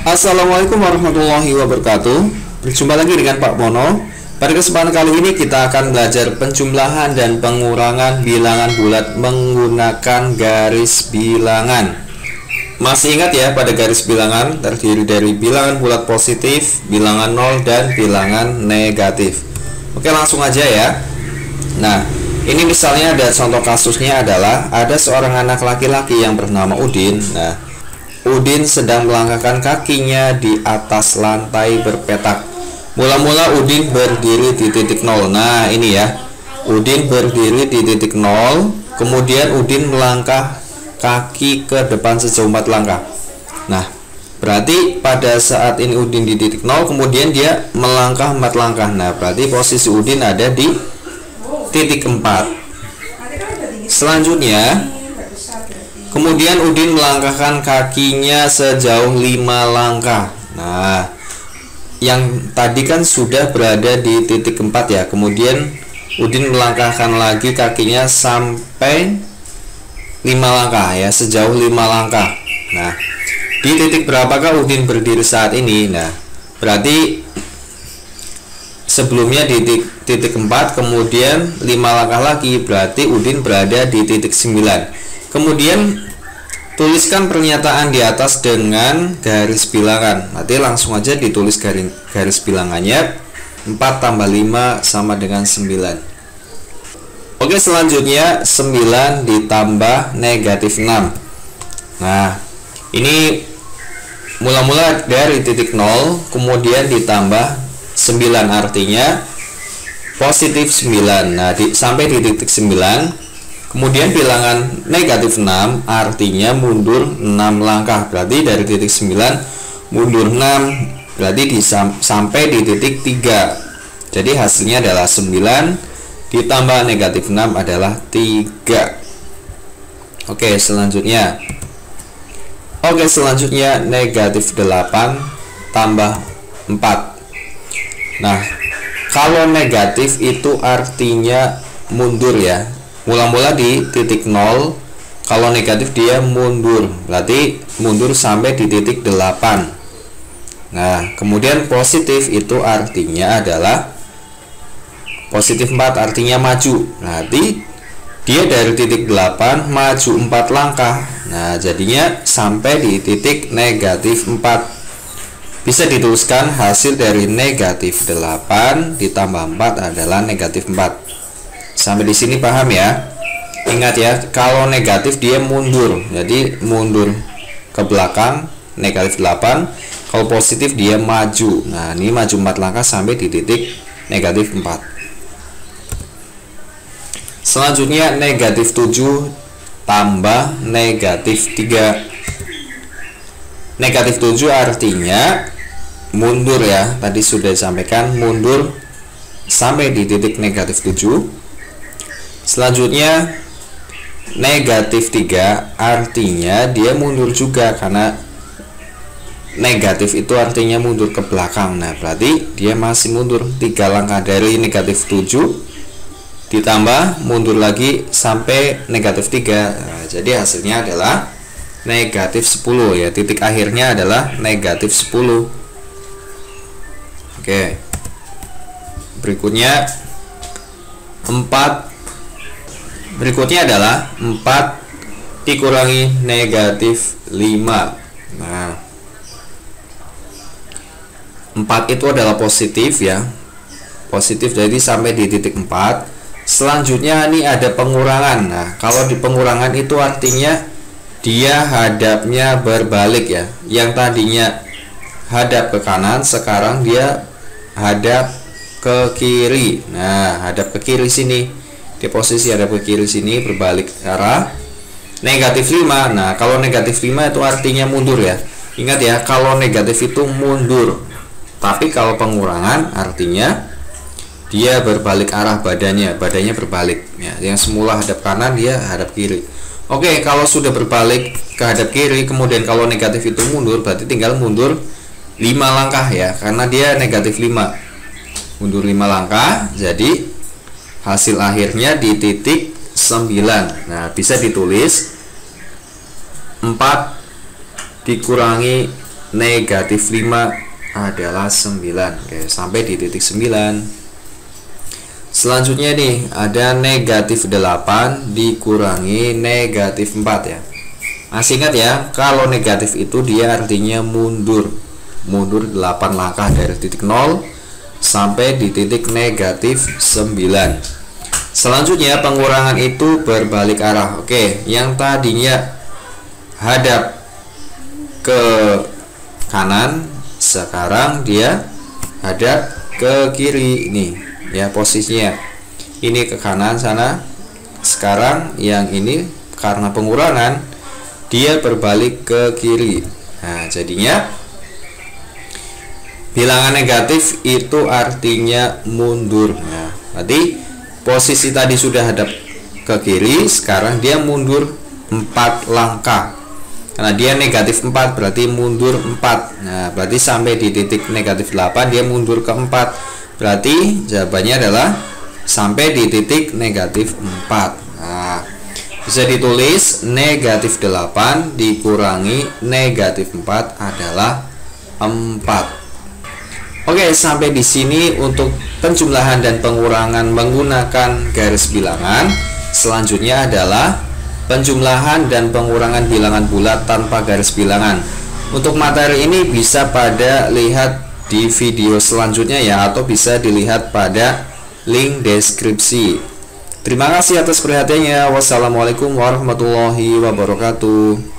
Assalamualaikum warahmatullahi wabarakatuh. Berjumpa lagi dengan Pak Mono. Pada kesempatan kali ini kita akan belajar penjumlahan dan pengurangan bilangan bulat menggunakan garis bilangan. Masih ingat ya, pada garis bilangan terdiri dari bilangan bulat positif, bilangan 0, dan bilangan negatif. Oke, langsung aja ya. Nah, ini misalnya ada contoh kasusnya adalah ada seorang anak laki-laki yang bernama Udin. Nah, Udin sedang melangkahkan kakinya di atas lantai berpetak. Mula-mula Udin berdiri di titik 0. Nah, ini ya. Udin berdiri di titik 0, kemudian Udin melangkah kaki ke depan sejauh 4 langkah. Nah, berarti pada saat ini Udin di titik 0, kemudian dia melangkah 4 langkah. Nah, berarti posisi Udin ada di titik 4. Selanjutnya, kemudian Udin melangkahkan kakinya sejauh 5 langkah. Nah, yang tadi kan sudah berada di titik 4 ya. Kemudian Udin melangkahkan lagi kakinya sampai 5 langkah ya, sejauh 5 langkah. Nah, di titik berapakah Udin berdiri saat ini? Nah, berarti sebelumnya di titik 4, kemudian 5 langkah lagi, berarti Udin berada di titik 9. Kemudian tuliskan pernyataan di atas dengan garis bilangan. Nanti langsung aja ditulis garis bilangannya. 4 tambah 5 sama dengan 9. Oke, selanjutnya 9 ditambah negatif 6. Nah, ini mula-mula dari titik 0 kemudian ditambah 9, artinya positif 9. Nah, sampai di titik 9, kemudian bilangan negatif 6, artinya mundur 6 langkah. Berarti dari titik 9 mundur 6, berarti sampai di titik 3. Jadi hasilnya adalah 9 ditambah negatif 6 adalah 3. Oke, selanjutnya negatif 8 tambah 4. Nah, kalau negatif itu artinya mundur ya. Mula-mula di titik 0, kalau negatif dia mundur, berarti mundur sampai di titik 8. Nah, kemudian positif itu artinya adalah positif 4, artinya maju. Berarti dia dari titik 8 maju 4 langkah. Nah, jadinya sampai di titik negatif 4. Bisa dituliskan hasil dari negatif 8 ditambah 4 adalah negatif 4. Sampai di sini paham ya? Ingat ya, kalau negatif dia mundur, jadi mundur ke belakang negatif 8. Kalau positif dia maju. Nah, ini maju 4 langkah sampai di titik negatif 4. Selanjutnya negatif 7 tambah negatif 3. Negatif 7 artinya mundur ya. Tadi sudah disampaikan mundur sampai di titik negatif 7. Selanjutnya negatif 3 artinya dia mundur juga, karena negatif itu artinya mundur ke belakang. Nah, berarti dia masih mundur 3 langkah dari negatif 7 ditambah mundur lagi sampai negatif 3. Nah, jadi hasilnya adalah negatif 10 ya. Titik akhirnya adalah negatif 10. Oke. Berikutnya adalah 4 dikurangi negatif 5. Nah, 4 itu adalah positif ya. Positif, jadi sampai di titik 4. Selanjutnya ini ada pengurangan. Nah, kalau di pengurangan itu artinya dia hadapnya berbalik ya. Yang tadinya hadap ke kanan, sekarang dia hadap ke kiri. Nah, hadap ke kiri sini. Di posisi hadap ke kiri sini, berbalik arah. Negatif 5. Nah, kalau negatif 5 itu artinya mundur ya. Ingat ya, kalau negatif itu mundur. Tapi kalau pengurangan artinya dia berbalik arah badannya berbalik ya. Yang semula hadap kanan dia hadap kiri. Oke, kalau sudah berbalik ke hadap kiri, kemudian kalau negatif itu mundur, berarti tinggal mundur 5 langkah ya, karena dia negatif 5. Mundur 5 langkah, jadi hasil akhirnya di titik 9. Nah, bisa ditulis 4 dikurangi negatif 5 adalah 9. Oke, sampai di titik 9. Selanjutnya nih, ada negatif 8 dikurangi negatif 4 ya. Masih ingat ya, kalau negatif itu dia artinya mundur 8 langkah dari titik 0 sampai di titik negatif 9. Selanjutnya pengurangan itu berbalik arah. Oke, yang tadinya hadap ke kanan, sekarang dia hadap ke kiri. Nih ya posisinya, ini ke kanan sana, sekarang yang ini karena pengurangan dia berbalik ke kiri. Nah jadinya bilangan negatif itu artinya mundur. Nah berarti posisi tadi sudah hadap ke kiri, sekarang dia mundur 4 langkah. Karena dia negatif 4 berarti mundur 4. Nah berarti sampai di titik negatif 8 dia mundur ke 4. Berarti jawabannya adalah sampai di titik negatif 4. Nah bisa ditulis negatif 8 dikurangi negatif 4 adalah 4. Oke, sampai di sini untuk penjumlahan dan pengurangan menggunakan garis bilangan. Selanjutnya adalah penjumlahan dan pengurangan bilangan bulat tanpa garis bilangan. Untuk materi ini bisa pada lihat di video selanjutnya ya, atau bisa dilihat pada link deskripsi. Terima kasih atas perhatiannya. Wassalamualaikum warahmatullahi wabarakatuh.